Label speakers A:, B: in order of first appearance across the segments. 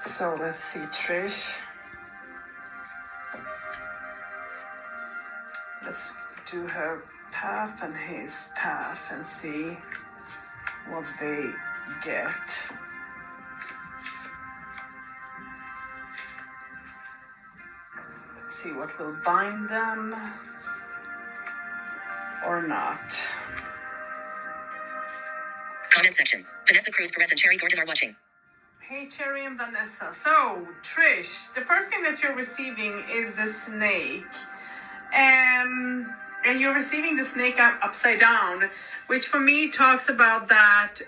A: So let's see, Trish. Let's do her path and his path and see what they get. Let's see what will bind them or not.
B: Comment section. Vanessa Cruz Perez and Cherry Gordon are watching.
A: Hey, Cherry and Vanessa. So, Trish, the first thing that you're receiving is the snake. And you're receiving the snake upside down, which for me talks about that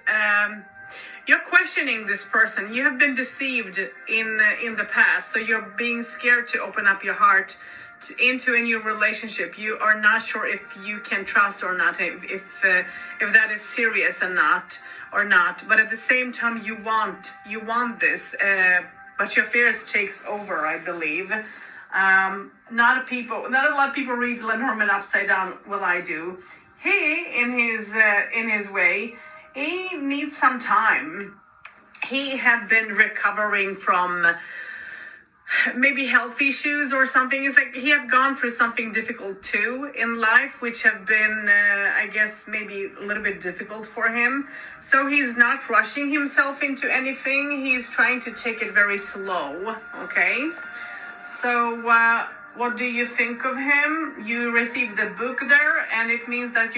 A: you're questioning this person. You have been deceived in the past, so you're being scared to open up your heart into a new relationship. You are not sure if you can trust or not, if that is serious or not. But at the same time, you want this, but your fears takes over, I believe. Not a lot of people read Lenormand upside down. Well, I do. He, in his way, he needs some time. He had been recovering from maybe health issues or something. It's like he have gone through something difficult too in life, which have been, I guess, maybe a little bit difficult for him. So he's not rushing himself into anything. He's trying to take it very slow. Okay. So what do you think of him? You received the book there, and it means that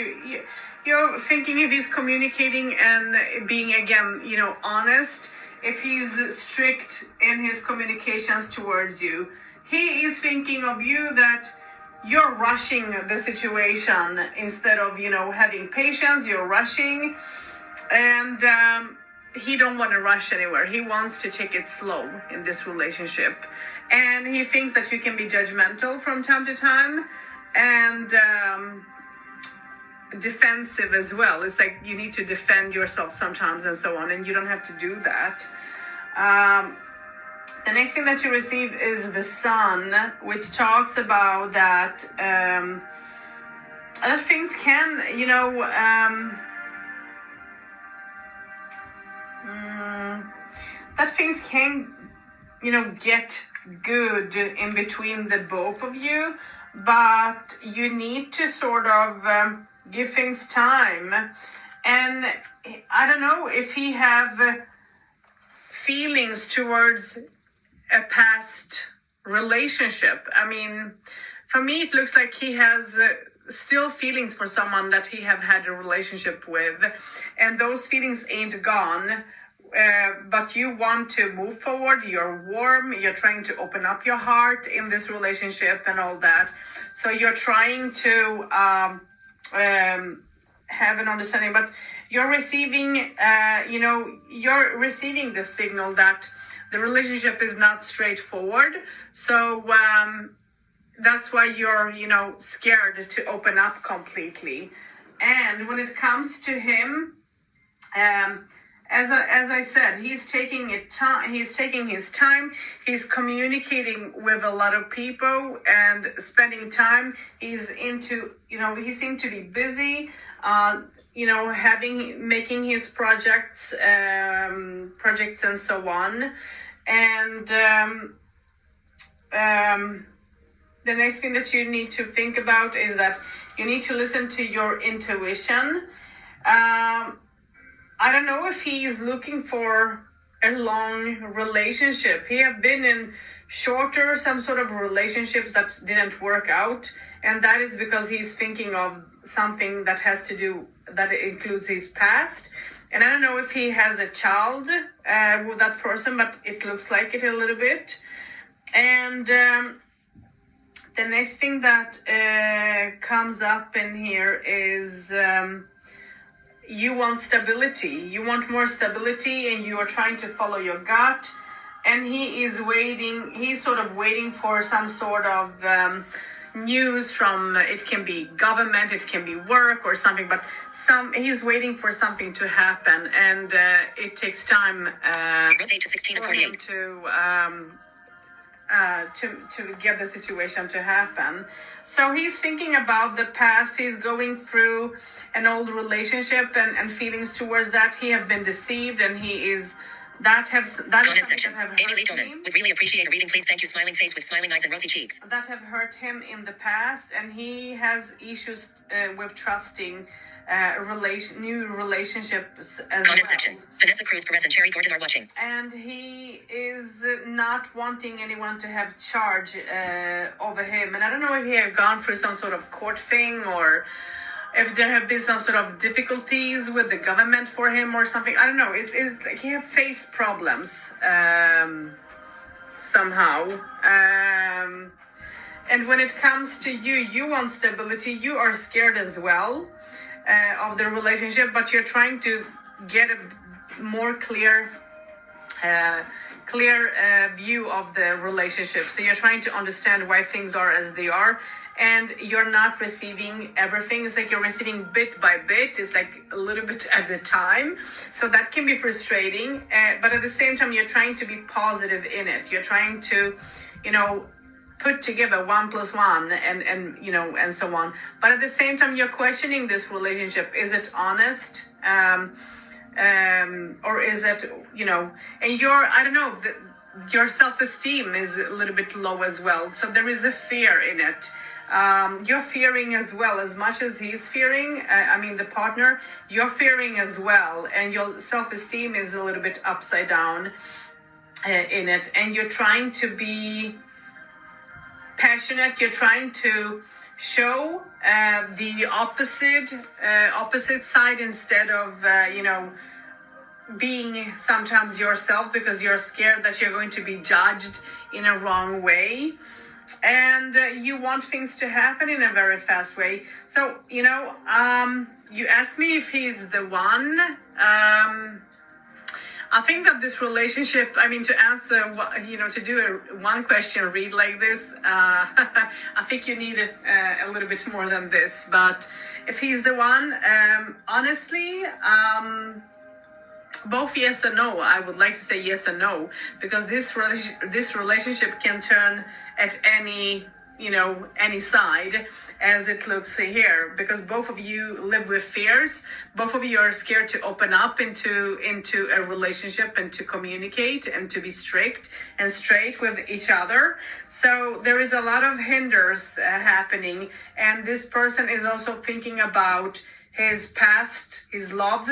A: you're thinking if he's communicating and being, again, honest, if he's strict in his communications towards you. He is thinking of you that you're rushing the situation instead of, having patience. You're rushing, and he don't want to rush anywhere. He wants to take it slow in this relationship. And he thinks that you can be judgmental from time to time and defensive as well. It's like you need to defend yourself sometimes and so on, and you don't have to do that. The next thing that you receive is the sun, which talks about that other things can, that things can, get good in between the both of you, but you need to sort of give things time. And I don't know if he have feelings towards a past relationship. I mean, for me it looks like he has still feelings for someone that he have had a relationship with, and those feelings ain't gone. But you want to move forward, you're warm, you're trying to open up your heart in this relationship and all that. So you're trying to have an understanding, but you're receiving, you're receiving the signal that the relationship is not straightforward. So that's why you're, scared to open up completely. And when it comes to him, as I said, he's taking his time. He's communicating with a lot of people and spending time. He's into, he seemed to be busy, making his projects and so on. And the next thing that you need to think about is that you need to listen to your intuition. I don't know if he is looking for a long relationship. He have been in shorter, some sort of relationships that didn't work out. And that is because he's thinking of something that includes his past. And I don't know if he has a child with that person, but it looks like it a little bit. And the next thing that comes up in here is you want stability. You want more stability, and you are trying to follow your gut. And he is waiting. He's sort of waiting for some sort of news from, it can be government, it can be work or something, but he's waiting for something to happen, and it takes time for him to get the situation to happen. So he's thinking about the past. He's going through an old relationship and feelings towards that. He have been deceived, and he is that is
B: Comment
A: something
B: section.
A: that have
B: Amy Lee
A: hurt
B: Dolman.
A: him.
B: Would really appreciate a reading, please. Thank you. Smiling face with smiling eyes and rosy cheeks.
A: That have hurt him in the past, and he has issues with trusting new relationships as
B: Comment
A: well.
B: section. Vanessa Cruz Perez and Cherry Gordon are watching.
A: And he is not wanting anyone to have charge over him. And I don't know if he had gone through some sort of court thing, or if there have been some sort of difficulties with the government for him or something. I don't know. It's like he has faced problems somehow. And when it comes to you, you want stability. You are scared as well of the relationship, but you're trying to get a more clear view of the relationship. So you're trying to understand why things are as they are, and you're not receiving everything. It's like you're receiving bit by bit. It's like a little bit at a time. So that can be frustrating, but at the same time, you're trying to be positive in it. You're trying to, put together 1 + 1 and so on. But at the same time, you're questioning this relationship. Is it honest? Or is it, and your self-esteem is a little bit low as well. So there is a fear in it. You're fearing as well, as much as he's fearing, the partner, you're fearing as well. And your self-esteem is a little bit upside down in it. And you're trying to be passionate. You're trying to show the opposite side instead of, being sometimes yourself, because you're scared that you're going to be judged in a wrong way. And you want things to happen in a very fast way. So, you asked me if he's the one. I think that this relationship, to answer, to do a 1 question read like this, I think you need a little bit more than this. But if he's the one, honestly, both yes and no. I would like to say yes and no, because this relationship can turn at any side, as it looks here, because both of you live with fears. Both of you are scared to open up into a relationship and to communicate and to be strict and straight with each other. So there is a lot of hinders happening, and this person is also thinking about his past, his love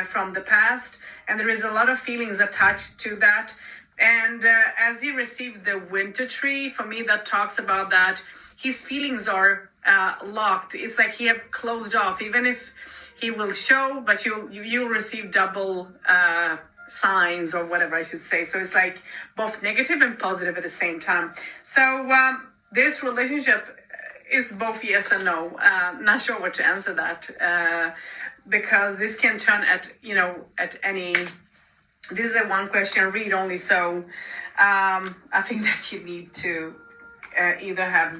A: from the past, and there is a lot of feelings attached to that. And as he received the winter tree, for me, that talks about that his feelings are locked. It's like he have closed off, even if he will show, but you'll receive double signs, or whatever I should say. So it's like both negative and positive at the same time. So this relationship is both yes and no. Not sure what to answer that, because this can turn at any. This is a 1 question read only, so I think that you need to either have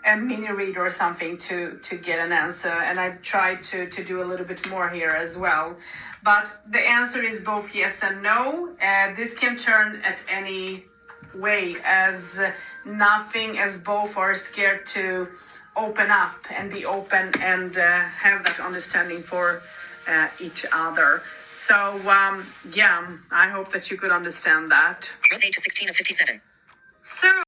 A: a mini read or something to get an answer. And I tried to do a little bit more here as well, but the answer is both yes and no. This can turn at any way, as nothing, as both are scared to open up and be open and have that understanding for each other. So I hope that you could understand that.
B: Rose age 16 of 57.
A: So